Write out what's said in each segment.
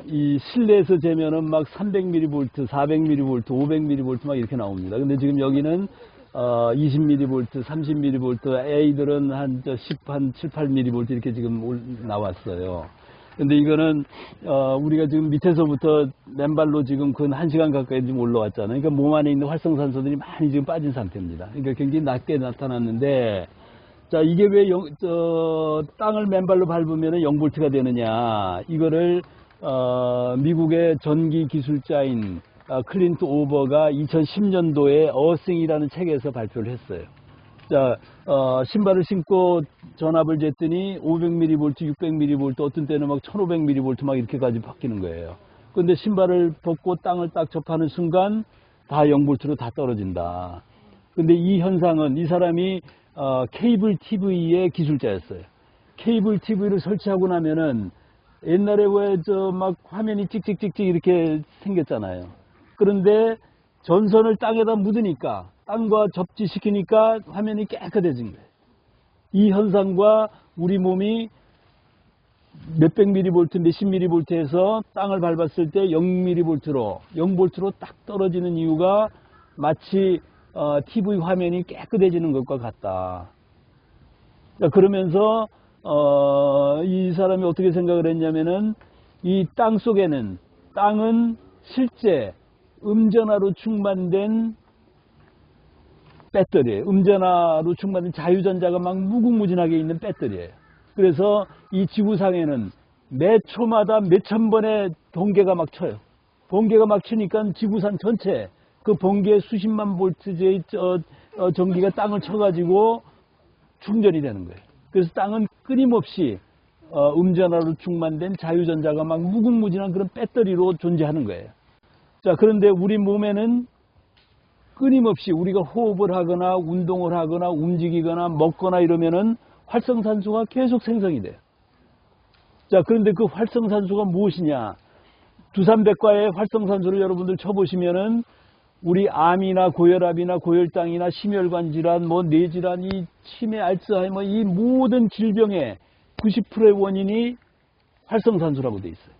이 실내에서 재면은 막 300mV, 400mV, 500mV 막 이렇게 나옵니다. 근데 지금 여기는 20mV, 30mV, A들은 한 7, 8mV 이렇게 지금 나왔어요. 근데 이거는 우리가 지금 밑에서부터 맨발로 지금 근 1시간 가까이 지금 올라왔잖아요. 그러니까 몸 안에 있는 활성산소들이 많이 지금 빠진 상태입니다. 그러니까 굉장히 낮게 나타났는데, 자, 이게 왜 땅을 맨발로 밟으면 0V가 되느냐. 이거를 미국의 전기 기술자인 클린트 오버가 2010년도에 어싱이라는 책에서 발표를 했어요. 자, 신발을 신고 전압을 쟀더니 500mV, 600mV, 어떤 때는 막 1500mV 막 이렇게까지 바뀌는 거예요. 근데 신발을 벗고 땅을 딱 접하는 순간 다 0V로 다 떨어진다. 근데 이 현상은 이 사람이 케이블 TV의 기술자였어요. 케이블 TV를 설치하고 나면은 옛날에 왜 막 화면이 찍찍찍찍 이렇게 생겼잖아요. 그런데 전선을 땅에다 묻으니까 땅과 접지시키니까 화면이 깨끗해진 거예요. 이 현상과 우리 몸이 몇백 미리볼트, 몇십 미리볼트에서 땅을 밟았을 때 0V로 딱 떨어지는 이유가 마치 TV 화면이 깨끗해지는 것과 같다. 자, 그러면서 이 사람이 어떻게 생각을 했냐면은 이 땅 속에는 땅은 실제 음전하로 충만된 배터리예요. 음전하로 충만된 자유전자가 막 무궁무진하게 있는 배터리예요. 그래서 이 지구상에는 매 초마다 몇천 번의 번개가 막 쳐요. 번개가 막 치니까 지구상 전체 그 번개의 수십만 볼트의 전기가 땅을 쳐가지고 충전이 되는 거예요. 그래서 땅은 끊임없이 음전하로 충만된 자유전자가 막 무궁무진한 그런 배터리로 존재하는 거예요. 자, 그런데 우리 몸에는 끊임없이 우리가 호흡을 하거나 운동을 하거나 움직이거나 먹거나 이러면은 활성산소가 계속 생성이 돼요. 자, 그런데 그 활성산소가 무엇이냐? 두산백과의 활성산소를 여러분들 쳐보시면은 우리 암이나 고혈압이나 고혈당이나 심혈관 질환, 뭐 뇌질환, 이 치매, 알츠하이머 이 모든 질병의 90%의 원인이 활성산소라고 돼 있어요.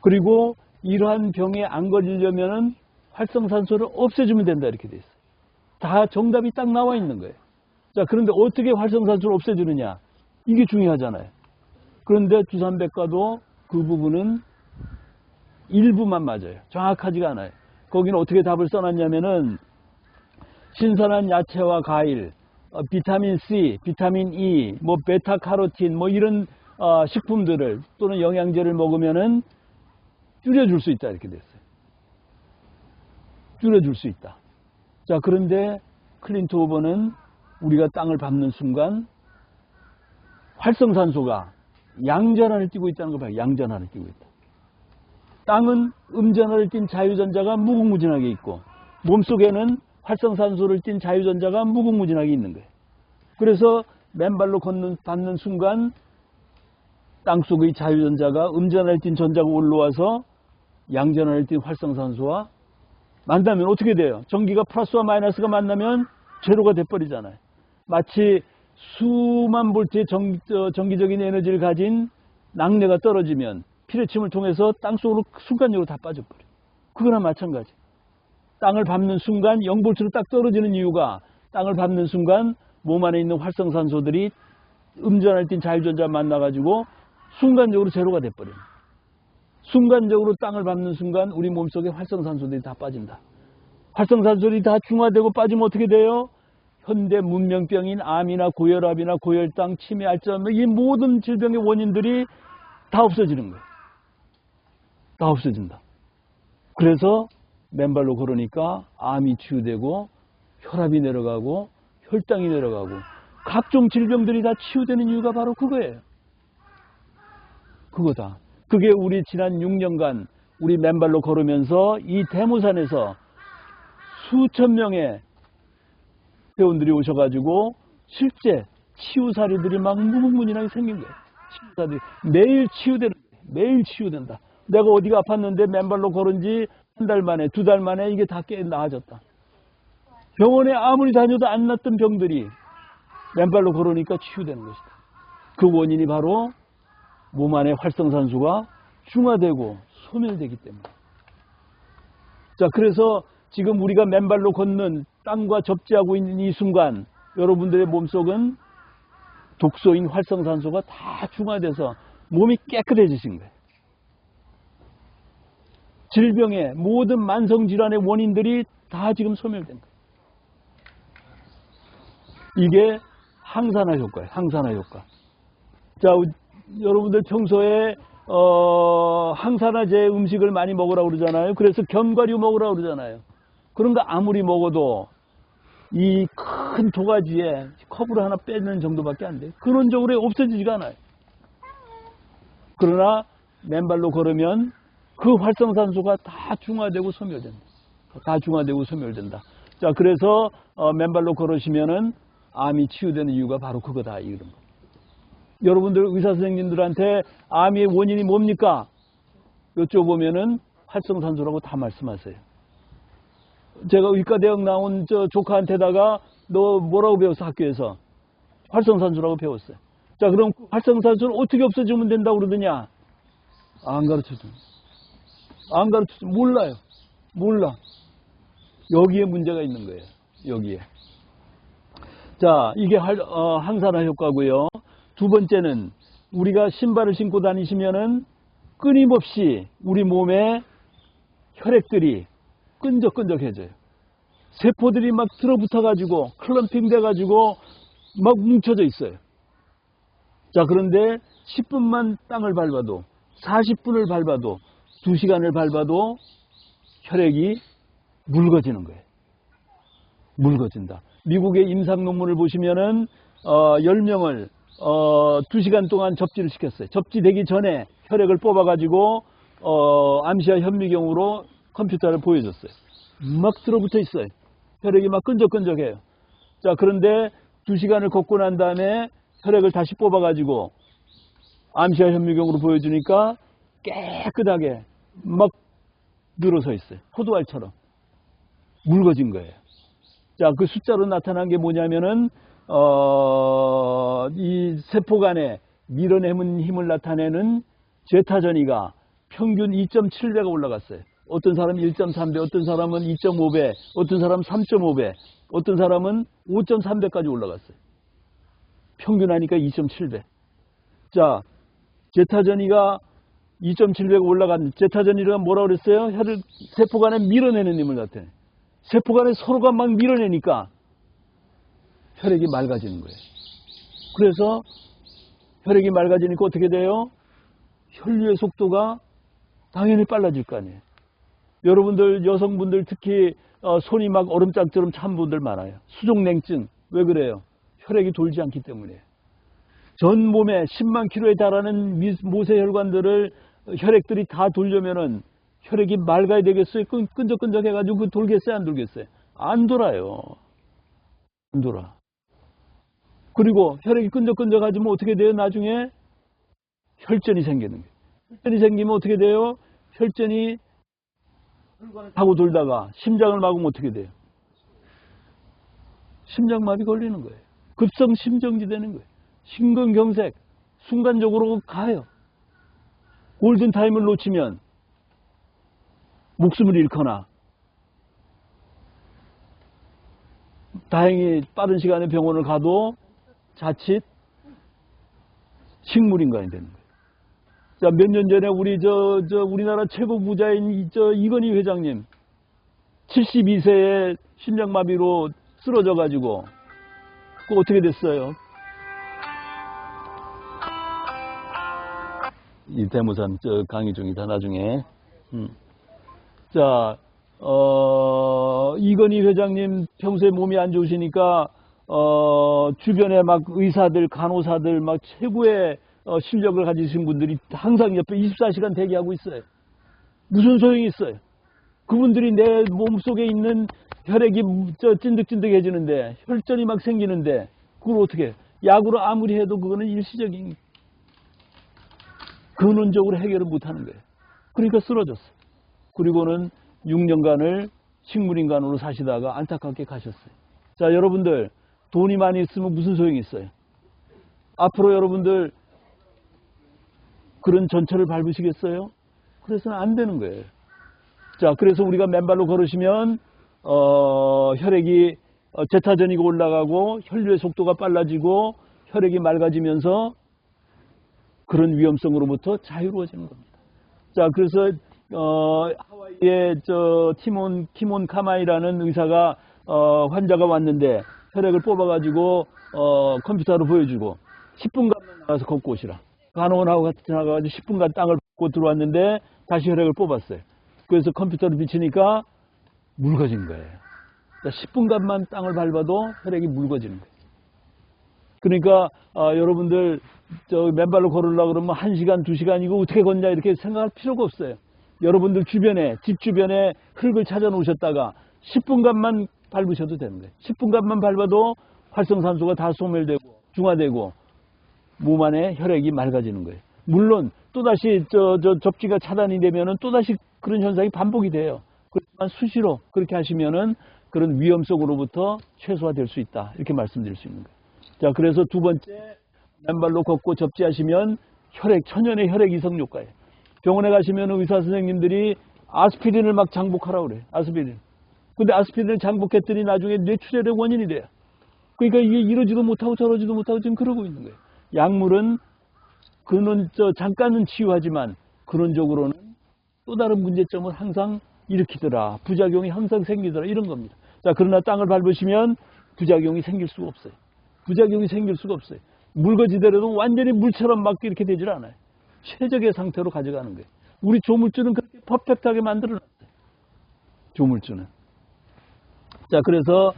그리고 이러한 병에 안 걸리려면은 활성산소를 없애주면 된다 이렇게 돼 있어요. 다 정답이 딱 나와 있는 거예요. 자, 그런데 어떻게 활성산소를 없애주느냐? 이게 중요하잖아요. 그런데 두산백과도 그 부분은 일부만 맞아요. 정확하지가 않아요. 거기는 어떻게 답을 써놨냐면은 신선한 야채와 과일, 비타민 C, 비타민 E, 뭐 베타카로틴 뭐 이런 식품들을 또는 영양제를 먹으면은 줄여줄 수 있다 이렇게 됐어요. 줄여줄 수 있다. 자, 그런데 클린트 오버는 우리가 땅을 밟는 순간 활성산소가 양전환을 띠고 있다는 걸 봐요. 양전환을 띠고 있다. 땅은 음전하를 띤 자유전자가 무궁무진하게 있고 몸속에는 활성산소를 띤 자유전자가 무궁무진하게 있는 거예요. 그래서 맨발로 밟는 순간 땅속의 자유전자가 음전하를 띤 전자가 올라와서 양전하를 띤 활성산소와 만나면 어떻게 돼요? 전기가 플러스와 마이너스가 만나면 제로가 돼버리잖아요. 마치 수만 볼트의 전기적인 에너지를 가진 낙뢰가 떨어지면 피뢰침을 통해서 땅속으로 순간적으로 다 빠져버려요. 그거나 마찬가지. 땅을 밟는 순간 0V로 딱 떨어지는 이유가 땅을 밟는 순간 몸 안에 있는 활성산소들이 음전할 땐 자유전자 만나가지고 순간적으로 제로가 돼버려요. 순간적으로 땅을 밟는 순간 우리 몸속에 활성산소들이 다 빠진다. 활성산소들이 다 중화되고 빠지면 어떻게 돼요? 현대 문명병인 암이나 고혈압이나 고혈당, 치매, 알츠하이머 이 모든 질병의 원인들이 다 없어지는 거예요. 다 없어진다. 그래서 맨발로 걸으니까 암이 치유되고 혈압이 내려가고 혈당이 내려가고 각종 질병들이 다 치유되는 이유가 바로 그거예요. 그거다. 그게 우리 지난 6년간 우리 맨발로 걸으면서 이 대모산에서 수천 명의 회원들이 오셔가지고 실제 치유사례들이 막 무궁무진하게 생긴 거예요. 치유사들이 매일 치유되는 거예요. 매일 치유된다. 내가 어디가 아팠는데 맨발로 걸은 지 한 달 만에, 두 달 만에 이게 다 나아졌다. 병원에 아무리 다녀도 안 낫던 병들이 맨발로 걸으니까 치유되는 것이다. 그 원인이 바로 몸 안에 활성산소가 중화되고 소멸되기 때문에. 자, 그래서 지금 우리가 맨발로 걷는 땅과 접지하고 있는 이 순간 여러분들의 몸속은 독소인 활성산소가 다 중화돼서 몸이 깨끗해지신 거예요. 질병의 모든 만성질환의 원인들이 다 지금 소멸된 거예요. 이게 항산화 효과예요. 항산화 효과. 자, 여러분들 평소에 항산화제 음식을 많이 먹으라고 그러잖아요. 그래서 견과류 먹으라고 그러잖아요. 그런 거 아무리 먹어도 이 큰 도가지에 컵으로 하나 빼는 정도밖에 안 돼요. 근원적으로 없어지지가 않아요. 그러나 맨발로 걸으면 그 활성산소가 다 중화되고 소멸된다. 다 중화되고 소멸된다. 자, 그래서 맨발로 걸으시면은 암이 치유되는 이유가 바로 그거다. 이런 거. 여러분들 의사 선생님들한테 암의 원인이 뭡니까? 여쭤보면은 활성산소라고 다 말씀하세요. 제가 의과대학 나온 저 조카한테다가 너 뭐라고 배웠어? 학교에서 활성산소라고 배웠어요. 자, 그럼 활성산소를 어떻게 없애주면 된다고 그러더냐? 안 가르쳐줘. 안 가르쳐줘. 몰라요. 몰라. 여기에 문제가 있는 거예요. 여기에. 자, 이게 항산화 효과고요. 두 번째는 우리가 신발을 신고 다니시면은 끊임없이 우리 몸에 혈액들이 끈적끈적해져요. 세포들이 막 들어붙어가지고 클럼핑 돼가지고 막 뭉쳐져 있어요. 자, 그런데 10분만 땅을 밟아도 40분을 밟아도 2시간을 밟아도 혈액이 묽어지는 거예요. 묽어진다. 미국의 임상 논문을 보시면은 10명을 2시간 동안 접지를 시켰어요. 접지되기 전에 혈액을 뽑아가지고 암시아 현미경으로 컴퓨터를 보여줬어요. 막 들어붙어 있어요. 혈액이 막 끈적끈적해요. 자, 그런데 2시간을 걷고 난 다음에 혈액을 다시 뽑아가지고 암시아 현미경으로 보여주니까 깨끗하게 막 늘어서 있어요. 포도알처럼 묽어진 거예요. 자, 그 숫자로 나타난 게 뭐냐면은 이 세포 간에 밀어내는 힘을 나타내는 제타전이가 평균 2.7배가 올라갔어요. 어떤 사람은 1.3배, 어떤 사람은 2.5배, 어떤 사람은 3.5배, 어떤 사람은 5.3배까지 올라갔어요. 평균 하니까 2.7배. 자, 제타전이가 2.7배가 올라간 제타전이가 뭐라고 그랬어요? 혈을 세포 간에 밀어내는 힘을 나타내. 세포 간에 서로가 막 밀어내니까 혈액이 맑아지는 거예요. 그래서 혈액이 맑아지니까 어떻게 돼요? 혈류의 속도가 당연히 빨라질 거 아니에요. 여러분들 여성분들 특히 손이 막 얼음장처럼 찬 분들 많아요. 수족냉증. 왜 그래요? 혈액이 돌지 않기 때문에. 전 몸에 10만 킬로에 달하는 모세혈관들을 혈액들이 다 돌려면은 혈액이 맑아야 되겠어요? 끈적끈적해가지고 그 돌겠어요? 안 돌겠어요? 안 돌아요. 안 돌아. 그리고 혈액이 끈적끈적하지면 어떻게 돼요? 나중에 혈전이 생기는 거예요. 혈전이 생기면 어떻게 돼요? 혈전이 타고 돌다가 심장을 막으면 어떻게 돼요? 심장마비 걸리는 거예요. 급성 심정지 되는 거예요. 심근경색, 순간적으로 가요. 골든타임을 놓치면 목숨을 잃거나 다행히 빠른 시간에 병원을 가도 자칫 식물인간이 되는 거예요. 자, 몇 년 전에 우리나라 최고 부자인 이건희 회장님 72세에 심장마비로 쓰러져가지고 그 어떻게 됐어요? 이 대모산 강의 중이다 나중에. 자, 이건희 회장님 평소에 몸이 안 좋으시니까 주변에 막 의사들, 간호사들 막 최고의 실력을 가지신 분들이 항상 옆에 24시간 대기하고 있어요. 무슨 소용이 있어요? 그분들이 내 몸속에 있는 혈액이 찐득찐득해지는데 혈전이 막 생기는데 그걸 어떻게 해? 약으로 아무리 해도 그거는 일시적인 근원적으로 해결을 못하는 거예요. 그러니까 쓰러졌어요. 그리고는 6년간을 식물인간으로 사시다가 안타깝게 가셨어요. 자, 여러분들 돈이 많이 있으면 무슨 소용이 있어요? 앞으로 여러분들 그런 전철을 밟으시겠어요? 그래서는 안 되는 거예요. 자, 그래서 우리가 맨발로 걸으시면 혈액이 제타전이가 올라가고 혈류의 속도가 빨라지고 혈액이 맑아지면서 그런 위험성으로부터 자유로워지는 겁니다. 자, 그래서 하와이의 키몬 카마이라는 의사가 환자가 왔는데 혈액을 뽑아가지고 컴퓨터로 보여주고 10분간만 나가서 걷고 오시라. 간호원하고 같이 나가가지고 10분간 땅을 밟고 들어왔는데 다시 혈액을 뽑았어요. 그래서 컴퓨터로 비치니까 묽어진 거예요. 10분간만 땅을 밟아도 혈액이 묽어지는 거예요. 그러니까 여러분들 맨발로 걸으려고 그러면 1시간, 2시간 이거 어떻게 걷냐 이렇게 생각할 필요가 없어요. 여러분들 주변에, 집 주변에 흙을 찾아 놓으셨다가 10분간만 밟으셔도 되는 거예요. 10분간만 밟아도 활성산소가 다 소멸되고 중화되고 몸 안에 혈액이 맑아지는 거예요. 물론 또다시 접지가 차단이 되면은 또다시 그런 현상이 반복이 돼요. 그렇지만 수시로 그렇게 하시면은 그런 위험성으로부터 최소화될 수 있다. 이렇게 말씀드릴 수 있는 거예요. 자, 그래서 두 번째, 맨발로 걷고 접지하시면 천연의 혈액 이성 효과예요. 병원에 가시면 의사 선생님들이 아스피린을 막 장복하라고 그래요. 아스피린. 근데 아스피린을 장복했더니 나중에 뇌출혈의 원인이 돼요. 그러니까 이게 이러지도 못하고 저러지도 못하고 지금 그러고 있는 거예요. 약물은 잠깐은 치유하지만 근원적으로는 또 다른 문제점을 항상 일으키더라. 부작용이 항상 생기더라. 이런 겁니다. 자, 그러나 땅을 밟으시면 부작용이 생길 수가 없어요. 부작용이 생길 수가 없어요. 묽어지더라도 완전히 물처럼 막 이렇게 되질 않아요. 최적의 상태로 가져가는 거예요. 우리 조물주는 그렇게 퍼펙트하게 만들어놨어요. 조물주는. 자, 그래서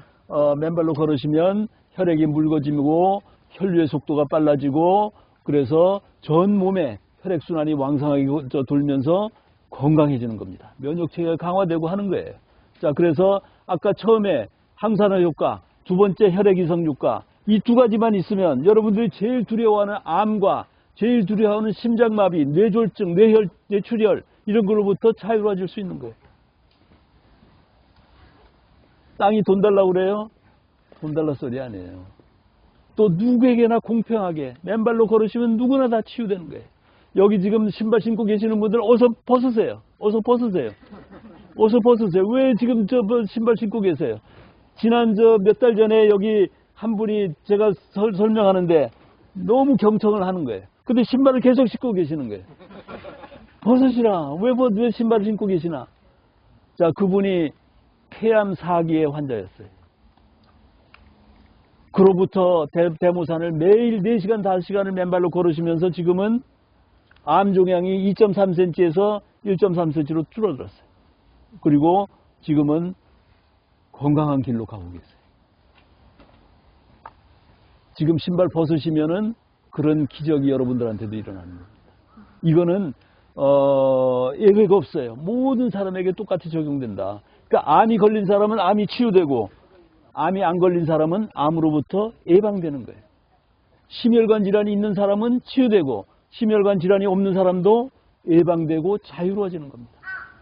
맨발로 걸으시면 혈액이 묽어지고 혈류의 속도가 빨라지고 그래서 전 몸에 혈액순환이 왕성하게 돌면서 건강해지는 겁니다. 면역체계가 강화되고 하는 거예요. 자, 그래서 아까 처음에 항산화 효과, 두 번째 혈액 이성 효과, 이 두 가지만 있으면 여러분들이 제일 두려워하는 암과 제일 두려워하는 심장마비, 뇌졸중, 뇌출혈 이런 걸로부터 자유로워질 수 있는 거예요. 땅이 돈 달라고 그래요? 돈 달라 소리 아니에요. 또 누구에게나 공평하게 맨발로 걸으시면 누구나 다 치유되는 거예요. 여기 지금 신발 신고 계시는 분들 어서 벗으세요. 어서 벗으세요. 어서 벗으세요. 왜 지금 신발 신고 계세요? 지난 몇 달 전에 여기 한 분이 제가 설명하는데 너무 경청을 하는 거예요. 근데 신발을 계속 신고 계시는 거예요. 벗으시라. 왜 신발을 신고 계시나? 자, 그분이 폐암 4기의 환자였어요. 그로부터 대모산을 매일 4시간, 5시간을 맨발로 걸으시면서 지금은 암 종양이 2.3cm에서 1.3cm로 줄어들었어요. 그리고 지금은 건강한 길로 가고 계세요. 지금 신발 벗으시면은 그런 기적이 여러분들한테도 일어나는 겁니다. 이거는 예외가 없어요. 모든 사람에게 똑같이 적용된다. 그러니까 암이 걸린 사람은 암이 치유되고 암이 안 걸린 사람은 암으로부터 예방되는 거예요. 심혈관 질환이 있는 사람은 치유되고 심혈관 질환이 없는 사람도 예방되고 자유로워지는 겁니다.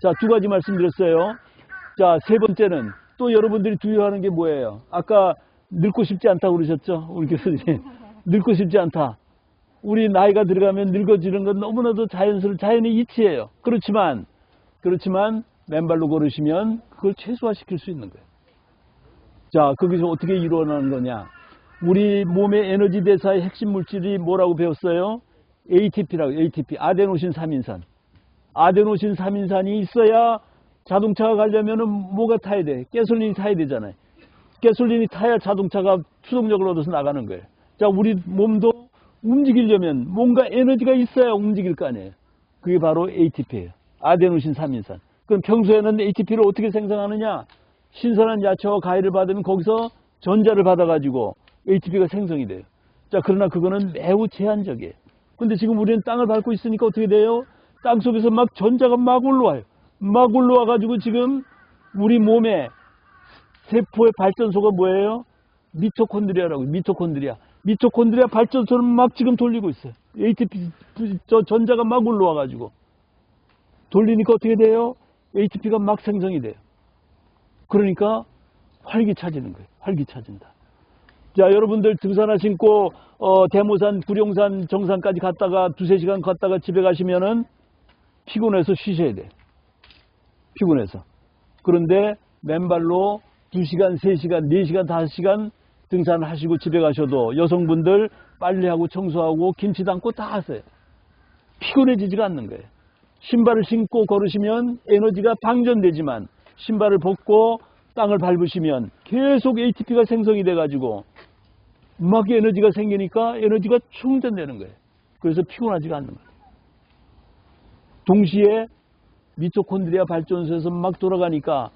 자, 두 가지 말씀드렸어요. 자, 세 번째는 또 여러분들이 두려워하는 게 뭐예요? 아까 늙고 싶지 않다고 그러셨죠? 우리 교수님. 늙고 싶지 않다. 우리 나이가 들어가면 늙어지는 건 너무나도 자연의 이치예요. 그렇지만 맨발로 걸으시면 그걸 최소화시킬 수 있는 거예요. 자, 거기서 어떻게 일어나는 거냐? 우리 몸의 에너지 대사의 핵심 물질이 뭐라고 배웠어요? ATP라고, ATP, 아데노신 3인산. 아데노신 3인산이 있어야 자동차가 가려면은 뭐가 타야 돼? 가솔린이 타야 되잖아요. 가솔린이 타야 자동차가 추동력을 얻어서 나가는 거예요. 자, 우리 몸도 움직이려면 뭔가 에너지가 있어야 움직일 거 아니에요. 그게 바로 ATP예요. 아데노신 3인산. 그럼 평소에는 ATP를 어떻게 생성하느냐? 신선한 야채와 과일을 받으면 거기서 전자를 받아가지고 ATP가 생성이 돼요. 자, 그러나 그거는 매우 제한적이에요. 근데 지금 우리는 땅을 밟고 있으니까 어떻게 돼요? 땅 속에서 막 전자가 막 올라와요. 막 올라와가지고 지금 우리 몸의 세포의 발전소가 뭐예요? 미토콘드리아라고. 미토콘드리아 발전소는 막 지금 돌리고 있어요. ATP 전자가 막 올라와가지고 돌리니까 어떻게 돼요? ATP가 막 생성이 돼요. 그러니까 활기차지는 거예요. 활기차진다. 자, 여러분들 등산화 신고 대모산, 구룡산, 정상까지 갔다가 2~3시간 갔다가 집에 가시면은 피곤해서 쉬셔야 돼. 피곤해서. 그런데 맨발로 2시간, 3시간, 4시간, 5시간 등산하시고 집에 가셔도 여성분들 빨래하고 청소하고 김치 담고 다 하세요. 피곤해지지가 않는 거예요. 신발을 신고 걸으시면 에너지가 방전되지만 신발을 벗고 땅을 밟으시면 계속 ATP가 생성이 돼가지고 막 에너지가 생기니까 에너지가 충전되는 거예요. 그래서 피곤하지가 않는 거예요. 동시에 미토콘드리아 발전소에서 막 돌아가니까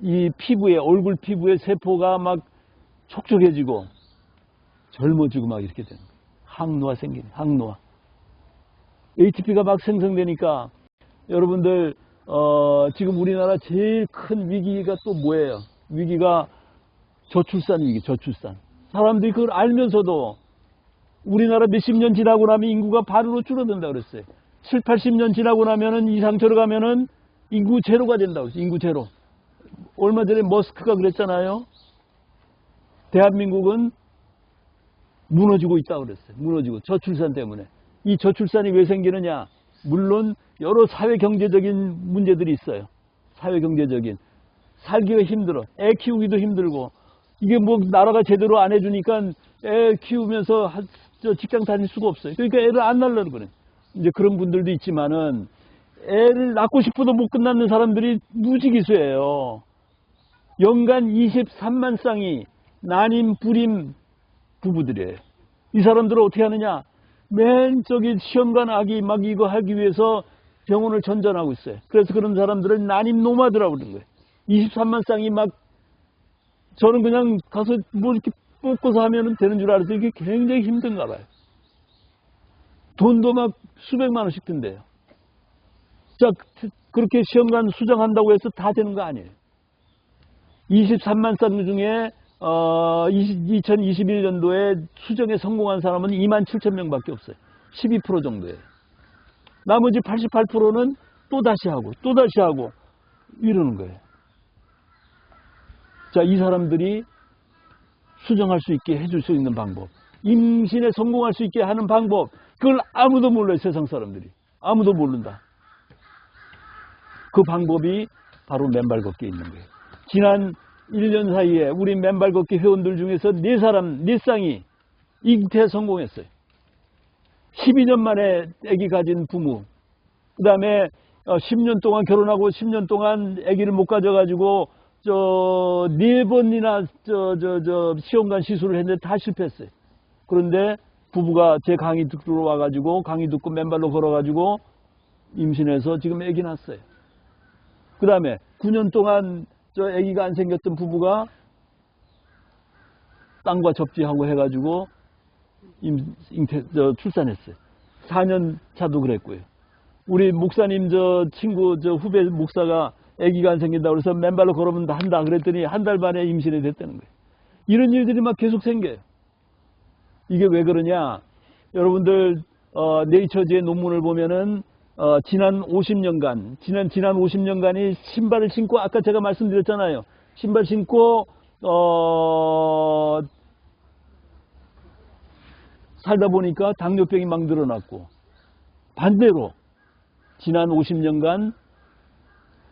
이 피부에, 얼굴 피부에 세포가 막 촉촉해지고 젊어지고 막 이렇게 되는 거예요. 항노화 생기는, 항노화. ATP가 막 생성되니까 여러분들 지금 우리나라 제일 큰 위기가 또 뭐예요? 위기가 저출산 위기, 저출산. 사람들이 그걸 알면서도 우리나라 몇십 년 지나고 나면 인구가 반으로 줄어든다 그랬어요. 70~80년 지나고 나면은 이상처로 가면은 인구 제로가 된다고 했어요. 인구 제로. 얼마 전에 머스크가 그랬잖아요. 대한민국은 무너지고 있다고 그랬어요. 무너지고. 저출산 때문에. 이 저출산이 왜 생기느냐? 물론 여러 사회 경제적인 문제들이 있어요. 사회 경제적인. 살기가 힘들어. 애 키우기도 힘들고. 이게 뭐 나라가 제대로 안 해주니까 애 키우면서 직장 다닐 수가 없어요. 그러니까 애를 안 낳으려고 그래. 이제 그런 분들도 있지만은 애를 낳고 싶어도 못 끝낳는 사람들이 무지기수예요. 연간 23만 쌍이 난임, 불임 부부들이에요. 이 사람들은 어떻게 하느냐? 맨 저기 시험관 아기 막 이거 하기 위해서 병원을 전전하고 있어요. 그래서 그런 사람들은 난임 노마드라고 그러는 거예요. 23만 쌍이 막 저는 그냥 가서 뭐 이렇게 뽑고서 하면 되는 줄 알았어요. 이게 굉장히 힘든가 봐요. 돈도 막 수백만 원씩 든대요. 자, 그렇게 시험관 수정한다고 해서 다 되는 거 아니에요. 23만 쌍 중에 2021년도에 수정에 성공한 사람은 27,000명밖에 없어요. 12% 정도예요. 나머지 88%는 또다시 하고 또다시 하고 이러는 거예요. 자, 이 사람들이 수정할 수 있게 해줄 수 있는 방법, 임신에 성공할 수 있게 하는 방법, 그걸 아무도 몰라요. 세상 사람들이. 아무도 모른다. 그 방법이 바로 맨발 걷기에 있는 거예요. 지난 1년 사이에 우리 맨발 걷기 회원들 중에서 4쌍이 잉태 성공했어요. 12년 만에 아기 가진 부모, 그 다음에 10년 동안 결혼하고 10년 동안 아기를 못 가져가지고 4번이나 시험관 시술을 했는데 다 실패했어요. 그런데 부부가 제 강의 듣고 와가지고 강의 듣고 맨발로 걸어가지고 임신해서 지금 아기 낳았어요. 그 다음에 9년 동안 아기가 안 생겼던 부부가 땅과 접지하고 해가지고 출산했어요. 4년 차도 그랬고요. 우리 목사님 친구 후배 목사가 아기가 안 생긴다고 그래서 맨발로 걸으면 한다 그랬더니 한 달 만에 임신이 됐다는 거예요. 이런 일들이 막 계속 생겨요. 이게 왜 그러냐? 여러분들 네이처지의 논문을 보면은 지난 50년간이 신발을 신고, 아까 제가 말씀드렸잖아요. 신발 신고 살다 보니까 당뇨병이 막 늘어났고, 반대로 지난 50년간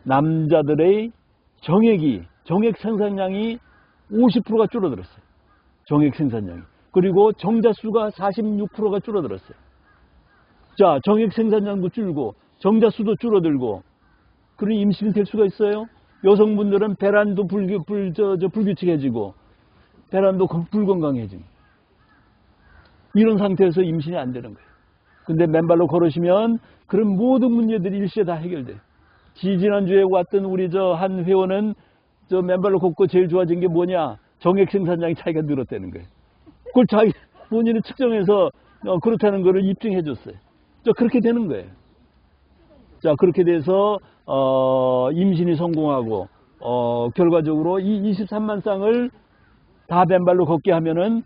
남자들의 정액 생산량이 50%가 줄어들었어요. 정액 생산량이. 그리고 정자수가 46%가 줄어들었어요. 자, 정액 생산량도 줄고 정자수도 줄어들고, 그러니 임신이 될 수가 있어요. 여성분들은 배란도 불규칙해지고 배란도 불건강해지고 이런 상태에서 임신이 안 되는 거예요. 근데 맨발로 걸으시면 그런 모든 문제들이 일시에 다 해결돼요. 지난주에 왔던 우리 한 회원은 맨발로 걷고 제일 좋아진 게 뭐냐? 정액 생산량이 자기가 늘었다는 거예요. 그걸 자기 본인이 측정해서 그렇다는 거를 입증해 줬어요. 그렇게 되는 거예요. 자, 그렇게 돼서 임신이 성공하고 결과적으로 이 23만 쌍을 다 맨발로 걷게 하면은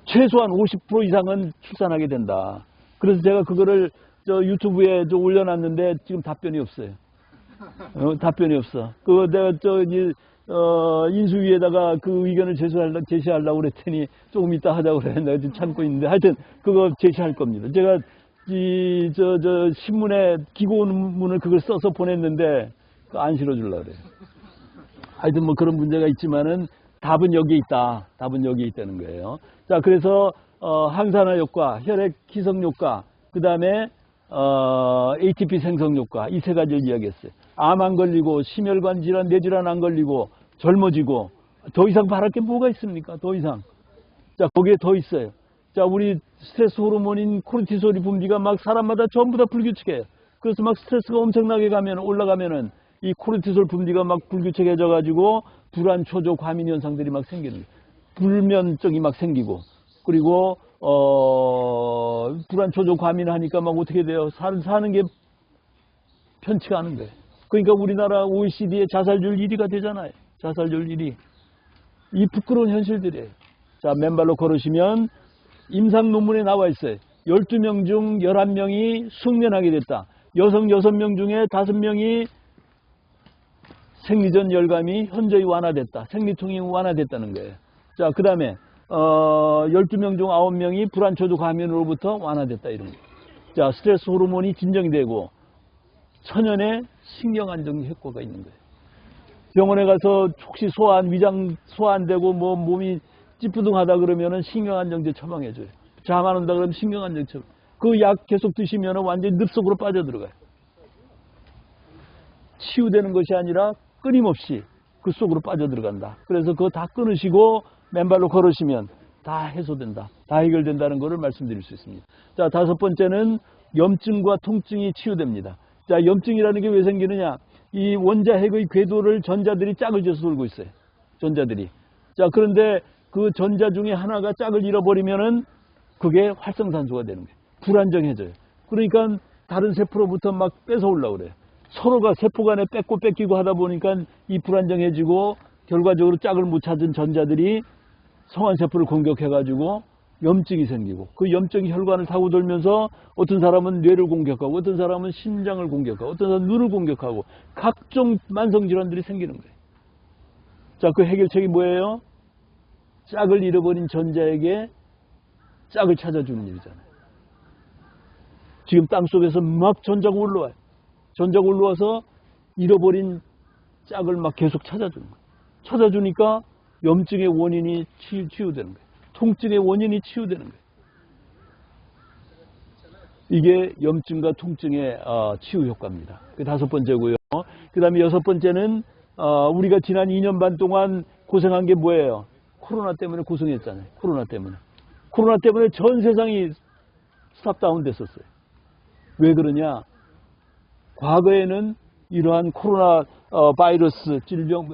최소한 50% 이상은 출산하게 된다. 그래서 제가 그거를 유튜브에 올려놨는데 지금 답변이 없어요. 답변이 없어. 그거 내가 인수위에다가 그 의견을 제시하려고 그랬더니 조금 이따 하자고 그래. 내가 지금 참고 있는데 하여튼 그거 제시할 겁니다. 제가 신문에 기고문을 그걸 써서 보냈는데 안 실어주려고 그래요. 하여튼 뭐 그런 문제가 있지만은 답은 여기에 있다. 답은 여기에 있다는 거예요. 자, 그래서 항산화 효과, 혈액 희석 효과, 그 다음에 ATP 생성 효과 이 세 가지를 이야기했어요. 암 안 걸리고 심혈관 질환, 뇌질환 안 걸리고 젊어지고 더 이상 바랄 게 뭐가 있습니까? 더 이상. 자, 거기에 더 있어요. 자, 우리 스트레스 호르몬인 코르티솔이 분비가 막 사람마다 전부 다 불규칙해요. 그래서 막 스트레스가 엄청나게 올라가면은 이 코르티솔 분비가 막 불규칙해져 가지고 불안, 초조, 과민 현상들이 막 생기는 거예요. 불면증이 막 생기고 그리고 불안, 초조, 과민하니까 막 어떻게 돼요? 사는 게 편치가 않은 거예요. 그러니까 우리나라 OECD의 자살률 1위가 되잖아요. 자살률 1위. 이 부끄러운 현실들이에요. 자, 맨발로 걸으시면 임상 논문에 나와 있어요. 12명 중 11명이 숙면하게 됐다. 여성 6명 중에 5명이 생리전 열감이 현저히 완화됐다. 생리통이 완화됐다는 거예요. 자, 그 다음에 12명 중 9명이 불안, 초조, 과민으로부터 완화됐다. 이런 거예요. 자, 스트레스 호르몬이 진정이 되고 천연의 신경안정 효과가 있는 거예요. 병원에 가서 혹시 위장 소화 안 되고 뭐 몸이 찌뿌둥하다 그러면은 신경안정제 처방해줘요. 잠 안 온다 그러면 신경안정제 처방. 그 약 계속 드시면은 완전히 늪속으로 빠져들어가요. 치유되는 것이 아니라 끊임없이 그 속으로 빠져들어간다. 그래서 그거 다 끊으시고 맨발로 걸으시면 다 해소된다. 다 해결된다는 것을 말씀드릴 수 있습니다. 자, 5번째는 염증과 통증이 치유됩니다. 자, 염증이라는 게 왜 생기느냐? 이 원자핵의 궤도를 전자들이 짝을 지어서 돌고 있어요. 전자들이. 자, 그런데 그 전자 중에 하나가 짝을 잃어버리면은 그게 활성산소가 되는 거예요. 불안정해져요. 그러니까 다른 세포로부터 막 뺏어오려고 그래요. 서로가 세포 간에 뺏고 뺏기고 하다 보니까 이 불안정해지고 결과적으로 짝을 못 찾은 전자들이 성환세포를 공격해가지고 염증이 생기고 그 염증이 혈관을 타고 돌면서 어떤 사람은 뇌를 공격하고 어떤 사람은 심장을 공격하고 어떤 사람은 눈을 공격하고 각종 만성질환들이 생기는 거예요. 자, 그 해결책이 뭐예요? 짝을 잃어버린 전자에게 짝을 찾아주는 일이잖아요. 지금 땅속에서 막 전자가 올라와요. 전자가 올라와서 잃어버린 짝을 막 계속 찾아주는 거예요. 찾아주니까 염증의 원인이 치유되는 거예요. 통증의 원인이 치유되는 거예요. 이게 염증과 통증의 치유 효과입니다. 그 5번째고요. 그 다음에 6번째는 우리가 지난 2년 반 동안 고생한 게 뭐예요? 코로나 때문에 고생했잖아요. 코로나 때문에 전 세상이 스탑다운 됐었어요. 왜 그러냐? 과거에는 이러한 코로나 바이러스 질병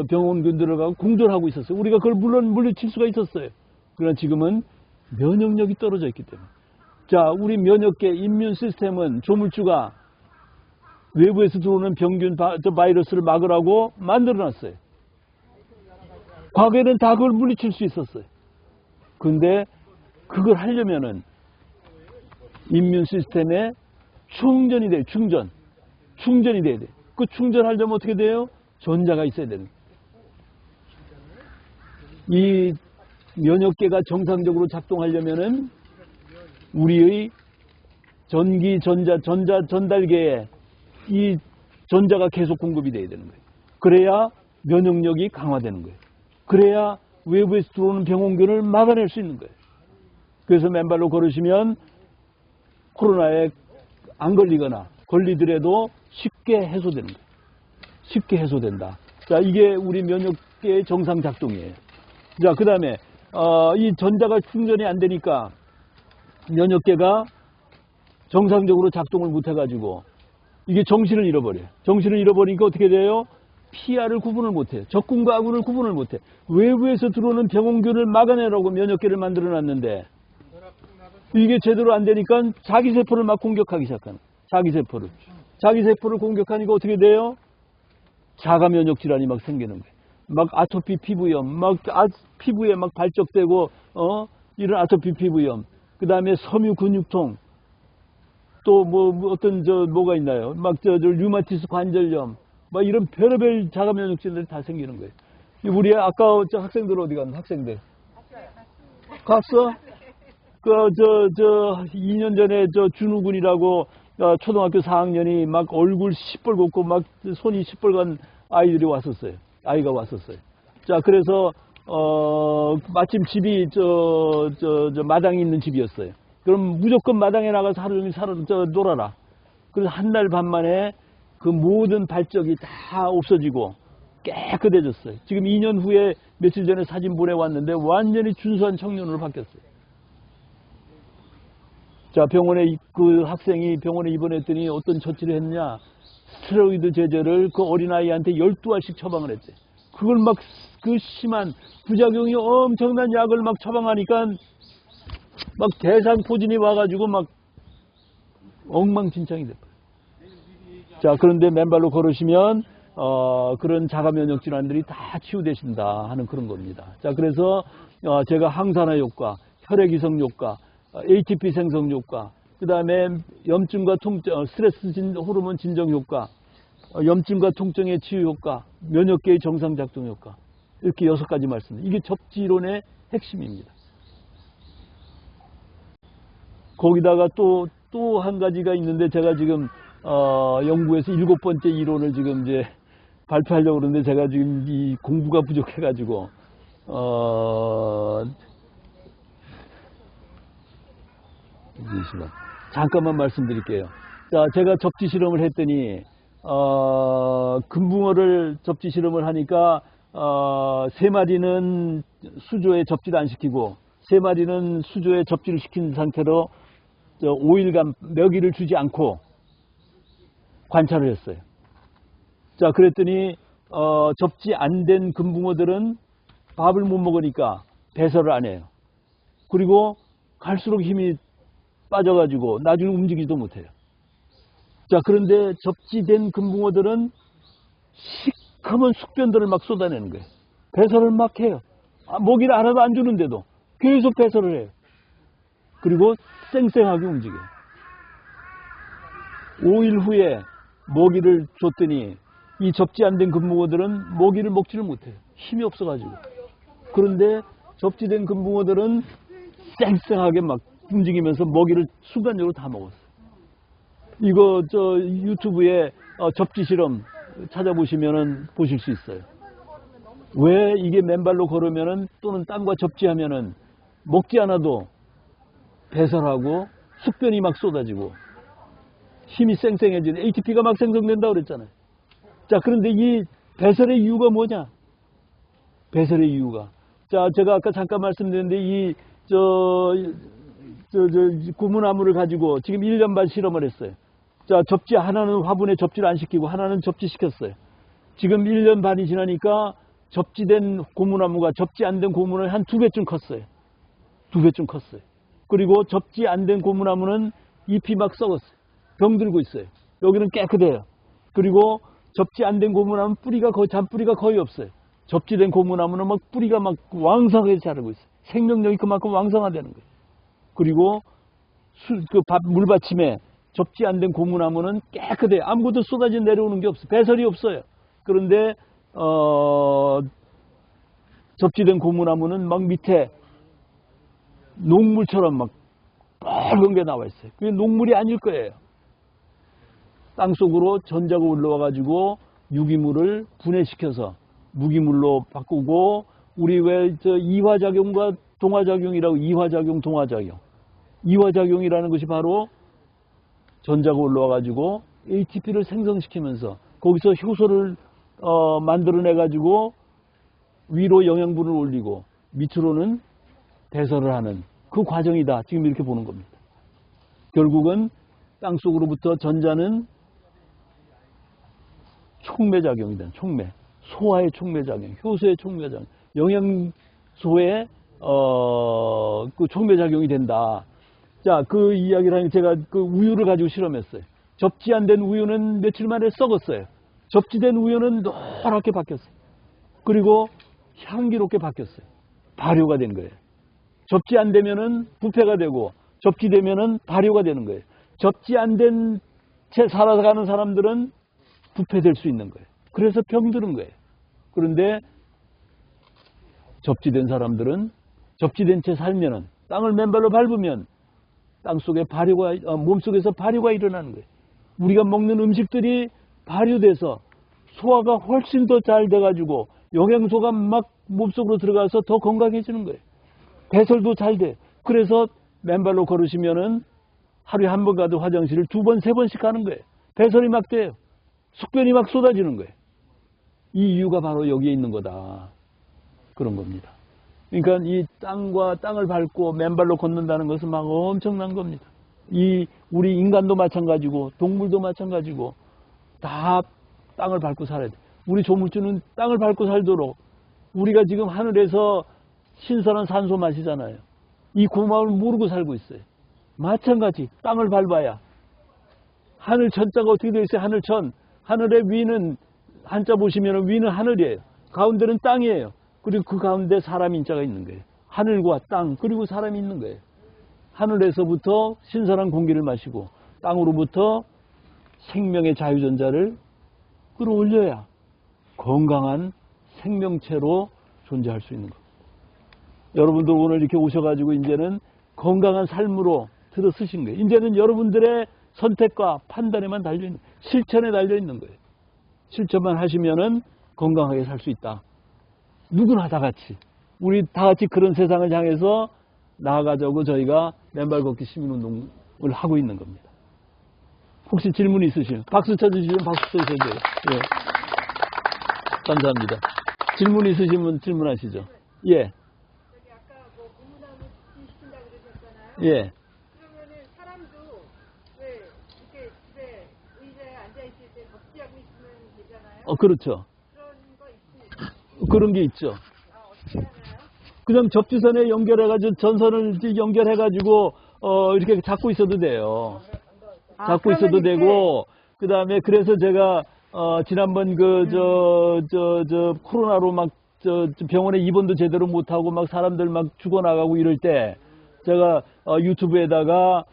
병원균들하고 공존하고 있었어요. 우리가 그걸 물리칠 수가 있었어요. 그러나 지금은 면역력이 떨어져 있기 때문에. 자, 우리 면역계 임뮨 시스템은 조물주가 외부에서 들어오는 병균 바이러스를 막으라고 만들어놨어요. 과거에는 다 그걸 물리칠 수 있었어요. 근데 그걸 하려면은 임뮨 시스템에 충전이 돼요. 충전이 돼야 돼. 그 충전하려면 어떻게 돼요? 전자가 있어야 되는 거예요. 이 면역계가 정상적으로 작동하려면은 우리의 전기 전자 전달계에 이 전자가 계속 공급이 돼야 되는 거예요. 그래야 면역력이 강화되는 거예요. 그래야 외부에서 들어오는 병원균을 막아낼 수 있는 거예요. 그래서 맨발로 걸으시면 코로나에 안 걸리거나 걸리더라도 쉽게 해소되는 거예요. 쉽게 해소된다. 자, 이게 우리 면역계의 정상 작동이에요. 자, 그 다음에 이 전자가 충전이 안 되니까 면역계가 정상적으로 작동을 못 해가지고 이게 정신을 잃어버려요. 정신을 잃어버리니까 어떻게 돼요? 피하를 구분을 못해요. 적군과 아군을 구분을 못해. 외부에서 들어오는 병원균을 막아내라고 면역계를 만들어 놨는데 이게 제대로 안 되니까 자기 세포를 막 공격하기 시작하는 거예요. 자기 세포를 공격하니까 어떻게 돼요? 자가 면역 질환이 막 생기는 거예요. 막 아토피 피부염, 피부에 막 발적되고 이런 아토피 피부염. 그다음에 섬유 근육통. 또 뭐가 있나요? 막 류마티스 관절염. 막 이런 별의별 자가 면역 질환들이 다 생기는 거예요. 우리 아까 저 학생들 어디 갔나? 학생들 갔어? 2년 전에 저 준우군이라고 초등학교 4학년이 막 얼굴 시뻘겋고 막 손이 시뻘건 아이들이 왔었어요. 아이가 왔었어요. 자, 그래서, 마침 집이 저 마당에 있는 집이었어요. 그럼 무조건 마당에 나가서 하루 종일 놀아라. 그래서 한 달 반 만에 그 모든 발적이 다 없어지고 깨끗해졌어요. 지금 2년 후에 며칠 전에 사진 보내왔는데 완전히 준수한 청년으로 바뀌었어요. 자, 병원에 그 학생이 병원에 입원했더니 어떤 처치를 했냐? 스테로이드 제제를 그 어린아이한테 12알씩 처방을 했대. 그걸 막 그 심한 부작용이 엄청난 약을 막 처방하니까 막 대상포진이 와가지고 막 엉망진창이 됐어요. 자, 그런데 맨발로 걸으시면 그런 자가면역 질환들이 다 치유되신다 하는 그런 겁니다. 자, 그래서 제가 항산화 효과, 혈액이성 효과, ATP 생성 효과, 그 다음에 염증과 통증, 스트레스 호르몬 진정 효과, 염증과 통증의 치유 효과, 면역계의 정상 작동 효과, 이렇게 6가지 말씀드립니다. 이게 접지이론의 핵심입니다. 거기다가 또 한 가지가 있는데 제가 지금 연구에서 7번째 이론을 지금 이제 발표하려고 그러는데 제가 지금 이 공부가 부족해가지고 잠깐만 말씀드릴게요. 자, 제가 접지 실험을 했더니 금붕어를 접지 실험을 하니까 3마리는 수조에 접지를 안 시키고 3마리는 수조에 접지를 시킨 상태로 5일간 먹이를 주지 않고 관찰을 했어요. 자, 그랬더니 접지 안 된 금붕어들은 밥을 못 먹으니까 배설을 안 해요. 그리고 갈수록 힘이 빠져가지고 나중에 움직이지도 못해요. 자, 그런데 접지된 금붕어들은 시커먼 숙변들을 막 쏟아내는 거예요. 배설을 막 해요. 먹이를 하나도 안 주는데도 계속 배설을 해요. 그리고 쌩쌩하게 움직여요. 5일 후에 먹이를 줬더니 이 접지 안 된 금붕어들은 먹이를 먹지를 못해요. 힘이 없어가지고. 그런데 접지된 금붕어들은 쌩쌩하게 막 움직이면서 먹이를 순간적으로 다 먹었어요. 이거 유튜브에 접지 실험 찾아보시면은 보실 수 있어요. 왜 이게 맨발로 걸으면은 또는 땅과 접지하면은 먹지 않아도 배설하고 숙변이 막 쏟아지고 힘이 쌩쌩해지는 ATP가 막 생성된다고 그랬잖아요. 자, 그런데 이 배설의 이유가 뭐냐? 배설의 이유가. 자, 제가 아까 잠깐 말씀드렸는데 고무나무를 가지고 지금 1년 반 실험을 했어요. 자, 접지 하나는 화분에 접지를 안 시키고 하나는 접지시켰어요. 지금 1년 반이 지나니까 접지된 고무나무가 접지 안 된 고무는 한 2배쯤 컸어요. 2배쯤 컸어요. 그리고 접지 안 된 고무나무는 잎이 막 썩었어요. 병들고 있어요. 여기는 깨끗해요. 그리고 접지 안 된 고무나무는 잔뿌리가 거의 없어요. 접지된 고무나무는 막 뿌리가 막 왕성하게 자라고 있어요. 생명력이 그만큼 왕성하다는 거예요. 그리고 물받침에 접지 안 된 고무나무는 깨끗해요. 아무것도 쏟아져 내려오는 게 없어요. 배설이 없어요. 그런데 접지된 고무나무는 막 밑에 녹물처럼 막 빨간 게 나와 있어요. 그게 녹물이 아닐 거예요. 땅속으로 전자가 올라와 가지고 유기물을 분해시켜서 무기물로 바꾸고, 우리 왜 이화작용과 동화작용이라고, 이화작용, 동화작용. 이화작용이라는 것이 바로 전자가 올라와 가지고 ATP를 생성시키면서 거기서 효소를 만들어내 가지고 위로 영양분을 올리고 밑으로는 배설을 하는 그 과정이다. 지금 이렇게 보는 겁니다. 결국은 땅속으로부터 전자는 촉매작용이다. 촉매. 소화의 촉매작용, 효소의 촉매작용, 영양소의 그 촉매작용이 된다. 자, 그 이야기를 하면 제가 그 우유를 가지고 실험했어요. 접지 안 된 우유는 며칠 만에 썩었어요. 접지된 우유는 노랗게 바뀌었어요. 그리고 향기롭게 바뀌었어요. 발효가 된 거예요. 접지 안 되면은 부패가 되고, 접지되면은 발효가 되는 거예요. 접지 안 된 채 살아가는 사람들은 부패될 수 있는 거예요. 그래서 병드는 거예요. 그런데 접지된 사람들은 접지된 채 살면은 땅을 맨발로 밟으면 땅 속에 발효가 몸속에서 발효가 일어나는 거예요. 우리가 먹는 음식들이 발효돼서 소화가 훨씬 더 잘 돼가지고 영양소가 막 몸속으로 들어가서 더 건강해지는 거예요. 배설도 잘 돼. 그래서 맨발로 걸으시면은 하루에 한 번 가도 화장실을 2번, 3번씩 가는 거예요. 배설이 막 돼요. 숙변이 막 쏟아지는 거예요. 이 이유가 바로 여기에 있는 거다. 그런 겁니다. 그러니까 이 땅을 밟고 맨발로 걷는다는 것은 막 엄청난 겁니다. 우리 인간도 마찬가지고 동물도 마찬가지고 다 땅을 밟고 살아야 돼. 우리 조물주는 땅을 밟고 살도록 우리가 지금 하늘에서 신선한 산소 마시잖아요. 이 고마움을 모르고 살고 있어요. 마찬가지 땅을 밟아야 하늘 천자가 어떻게 되어 있어요? 하늘천. 하늘의 위는 한자 보시면 위는 하늘이에요. 가운데는 땅이에요. 그리고 그 가운데 사람 인자가 있는 거예요. 하늘과 땅 그리고 사람이 있는 거예요. 하늘에서부터 신선한 공기를 마시고 땅으로부터 생명의 자유전자를 끌어올려야 건강한 생명체로 존재할 수 있는 겁니다. 여러분들 오늘 이렇게 오셔가지고 이제는 건강한 삶으로 들어서신 거예요. 이제는 여러분들의 선택과 판단에만 달려있는, 실천에 달려있는 거예요. 실천만 하시면은 건강하게 살 수 있다. 누구나 다 같이. 우리 다 같이 그런 세상을 향해서 나아가자고 저희가 맨발 걷기 시민운동을 하고 있는 겁니다. 혹시 질문 있으시면 박수 쳐주시면 박수 쳐주셔야 돼요. 예. 감사합니다. 질문 있으시면 질문하시죠. 예. 저기 아까 뭐 고무나무 시킨다 그러셨잖아요. 예. 그러면은 사람도 왜 이렇게 집에 의자에 앉아 있을 때 접지하고 있으면 되잖아요. 그렇죠. 그런 거 있습니까? 그런 게 있죠. 어떻게 하나요? 그냥 접지선에 연결해가지고 전선을 연결해가지고 이렇게 잡고 있어도 돼요. 잡고 있어도 이렇게... 되고 그 다음에 그래서 제가 지난번 코로나로 막 병원에 입원도 제대로 못하고 막 사람들 막 죽어나가고 이럴 때 제가 유튜브에다가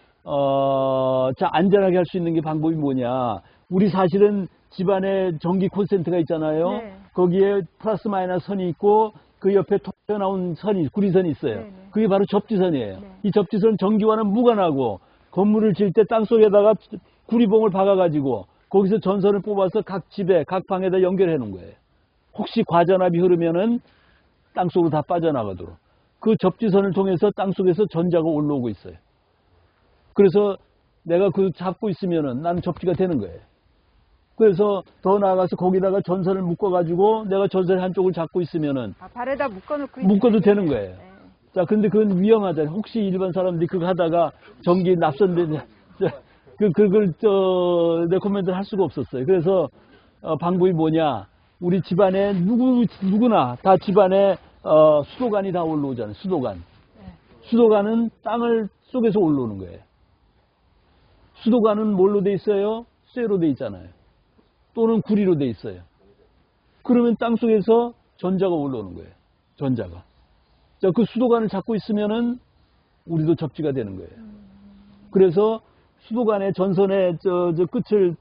안전하게 할 수 있는 게 방법이 뭐냐. 우리 사실은 집안에 전기 콘센트가 있잖아요. 네. 거기에 플러스 마이너스 선이 있고 그 옆에 튀어나온 구리선이 있어요. 네네. 그게 바로 접지선이에요. 네. 이 접지선 전기와는 무관하고 건물을 지을 때 땅속에다가 구리봉을 박아가지고 거기서 전선을 뽑아서 각 집에 각 방에다 연결해 놓은 거예요. 혹시 과전압이 흐르면은 땅속으로 다 빠져나가도록 그 접지선을 통해서 땅속에서 전자가 올라오고 있어요. 그래서 내가 그 잡고 있으면은 나는 접지가 되는 거예요. 그래서 더 나아가서 거기다가 전선을 묶어가지고 내가 전선 한쪽을 잡고 있으면은 발에다 묶어도 되는 거예요. 네. 자, 근데 그건 위험하잖아요. 혹시 일반 사람들이 그거 하다가 전기 납선되냐, 그걸 레코멘드 할 수가 없었어요. 그래서 방법이 뭐냐? 우리 집안에 누구나 다 집안에 수도관이 다 올라오잖아요. 수도관. 수도관은 땅을 속에서 올라오는 거예요. 수도관은 뭘로 돼 있어요? 쇠로 돼 있잖아요. 또는 구리로 돼 있어요. 그러면 땅 속에서 전자가 올라오는 거예요. 전자가. 자, 그 수도관을 잡고 있으면은 우리도 접지가 되는 거예요. 그래서 수도관의 전선의 끝을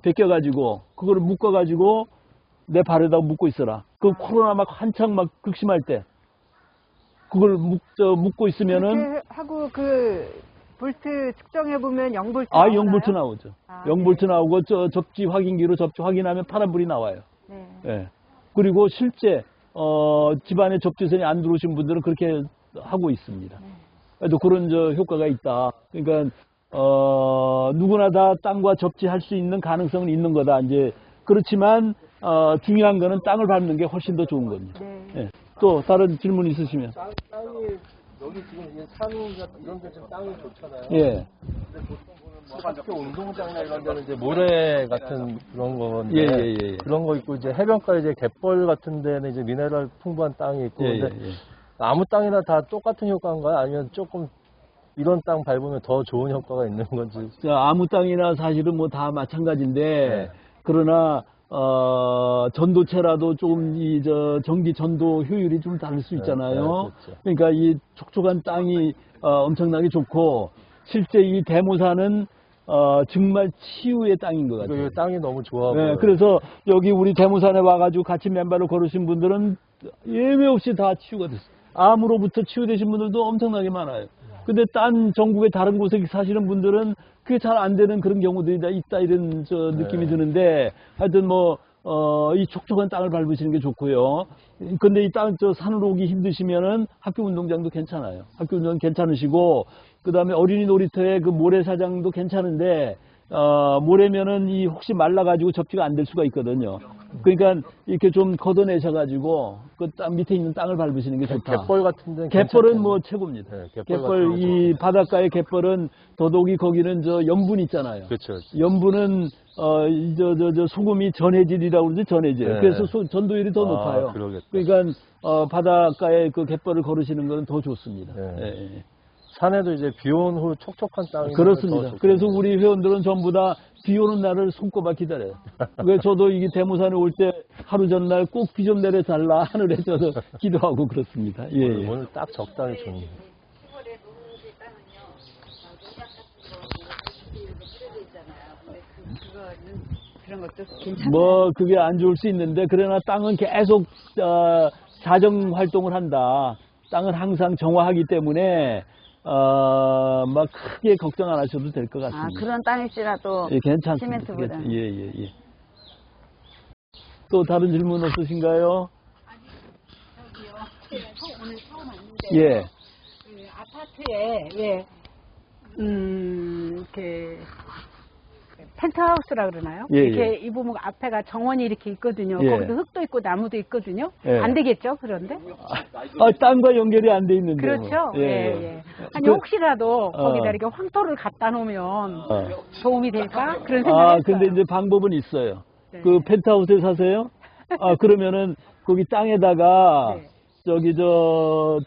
벗겨가지고 그거를 묶어가지고 내 발에다 묶고 있어라. 그 코로나 막 한창 막 극심할 때 그걸 묶고 있으면은 그렇게 하고 그 볼트 측정해 보면 0볼트 0볼트 나오죠. 0볼트 네. 나오고 접지 확인기로 접지 확인하면 파란불이 나와요. 네. 예. 그리고 실제 집안에 접지선이 안 들어오신 분들은 그렇게 하고 있습니다. 그래도 그런 효과가 있다. 그러니까 누구나 다 땅과 접지할 수 있는 가능성은 있는 거다. 이제 그렇지만 중요한 거는 땅을 밟는 게 훨씬 더 좋은 겁니다. 네. 예. 또 다른 질문 있으시면. 땅이 여기 지금 산 이런 데 좀 땅이 좋잖아요. 예. 근데 보통 보면 학교 운동장이나 이런 데는 이제 모래 같은 그런 건데 예. 그런 거 있고 이제 해변가 이제 갯벌 같은 데는 이제 미네랄 풍부한 땅이 있고 근데 아무 땅이나 다 똑같은 효과인가요? 아니면 조금 이런 땅 밟으면 더 좋은 효과가 있는 건지? 아무 땅이나 사실은 뭐 다 마찬가지인데 네. 그러나 전도체라도 조금 전기 전도 효율이 좀 다를 수 있잖아요. 네, 그렇죠. 그러니까 이 촉촉한 땅이 엄청나게 좋고 실제 이 대모산은 정말 치유의 땅인 것 같아요. 그 땅이 너무 좋아 네, 보여요. 그래서 여기 우리 대모산에 와가지고 같이 맨발로 걸으신 분들은 예외 없이 다 치유가 됐어요. 암으로부터 치유되신 분들도 엄청나게 많아요. 근데 딴 전국의 다른 곳에 사시는 분들은 그게 잘 안 되는 그런 경우들이 다 있다 이런 느낌이 드는데 하여튼 이 촉촉한 땅을 밟으시는 게 좋고요. 근데 이 땅, 산으로 오기 힘드시면은 학교 운동장도 괜찮아요. 학교 운동 괜찮으시고, 그 다음에 어린이 놀이터에 그 모래사장도 괜찮은데, 모래면은 혹시 말라가지고 접지가 안 될 수가 있거든요. 그러니까 이렇게 좀 걷어내셔가지고, 그 땅 밑에 있는 땅을 밟으시는 게 좋다. 갯벌 같은 데는 갯벌은 뭐 최고입니다. 네, 갯벌, 이 바닷가의 갯벌은 더더욱이 거기는 염분 있잖아요. 그렇죠. 염분은 소금이 전해질이라고 그러지, 전해질. 네. 그래서 전도율이 더 높아요. 그러겠다. 그러니까 바닷가에 그 갯벌을 걸으시는 건 더 좋습니다. 네. 예. 산에도 이제 비 온 후 촉촉한 땅이 그렇습니다. 그래서 우리 회원들은 전부 다 비 오는 날을 손꼽아 기다려요. 그래서 저도 이게 대모산에 올 때 하루 전날 꼭 비 좀 내려달라 하늘에 저도 기도하고 그렇습니다. 예, 예. 오늘 딱 적당히 좋네요. 시골에 농지 땅은요, 농약 같은 거 뿌려져 있잖아요. 근데 그거는 그런 것도 괜찮아요. 뭐 그게 안 좋을 수 있는데 그러나 땅은 계속 자정 활동을 한다. 땅은 항상 정화하기 때문에 막 크게 걱정 안 하셔도 될 것 같습니다. 그런 땅일지라도 예, 괜찮습니다. 시멘트보다는. 예. 또 다른 질문 없으신가요? 저기요, 오늘 처음 왔는데 예. 그 아파트에 이렇게 펜트하우스라 그러나요? 예, 이렇게 이 부분 앞에가 정원이 이렇게 있거든요. 예. 거기도 흙도 있고 나무도 있거든요. 예. 안 되겠죠, 그런데? 땅과 연결이 안 돼 있는데. 그렇죠. 예. 아니 그- 혹시라도 거기다 이렇게 황토를 갖다 놓으면 도움이 될까? 그런 생각을 근데 했어요. 이제 방법은 있어요. 네. 그 펜트하우스에 사세요? 그러면은 거기 땅에다가 네.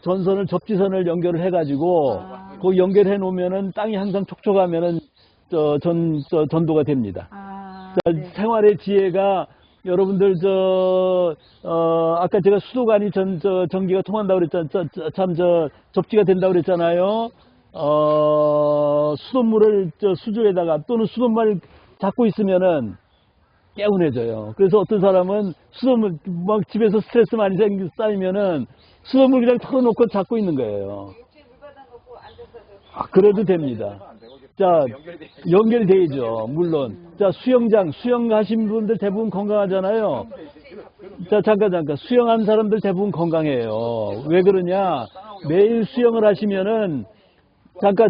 전선을 접지선을 연결을 해가지고 거기 연결해 놓으면은 땅이 항상 촉촉하면은 전도가 됩니다. 네. 생활의 지혜가 여러분들 아까 제가 수도관이 전기가 통한다고 그랬잖아요. 접지가 된다고 그랬잖아요. 수돗물을 수조에다가 또는 수돗물 잡고 있으면은 개운해져요. 그래서 어떤 사람은 수돗물 막 집에서 스트레스 많이 쌓이면은 수돗물 그냥 털어놓고 잡고 있는 거예요. 그래도 됩니다. 자, 연결이 되죠. 물론. 자, 수영하신 분들 대부분 건강하잖아요. 자, 잠깐. 수영한 사람들 대부분 건강해요. 왜 그러냐? 매일 수영을 하시면은, 잠깐.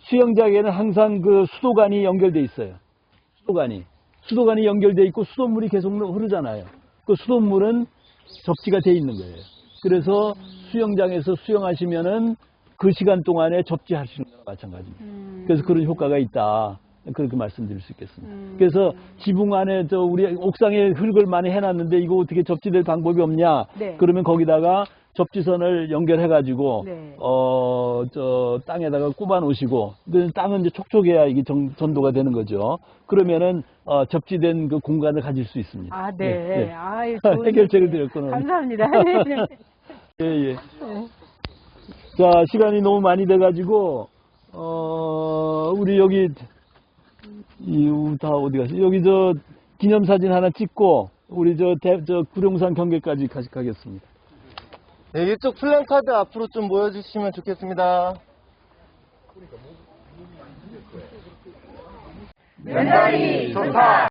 수영장에는 항상 그 수도관이 연결돼 있어요. 수도관이 연결돼 있고 수돗물이 계속 흐르잖아요. 그 수돗물은 접지가 돼 있는 거예요. 그래서 수영장에서 수영하시면은 그 시간 동안에 접지하시는 거랑 마찬가지입니다. 그래서 그런 효과가 있다. 그렇게 말씀드릴 수 있겠습니다. 그래서 지붕 안에 우리 옥상에 흙을 많이 해놨는데 이거 어떻게 접지될 방법이 없냐? 네. 그러면 거기다가 접지선을 연결해가지고 네. 땅에다가 꼽아 놓으시고 땅은 이제 촉촉해야 이게 전도가 되는 거죠. 그러면은 접지된 그 공간을 가질 수 있습니다. 네. 예. 좋은 해결책을 얘기예요. 드렸구나. 감사합니다. 예. 자, 시간이 너무 많이 돼가지고, 우리 여기, 다 어디 가시? 여기 기념사진 하나 찍고, 우리 구룡산 경계까지 가겠습니다. 네, 이쪽 플랜카드 앞으로 좀 모여주시면 좋겠습니다. 면설이 좋다.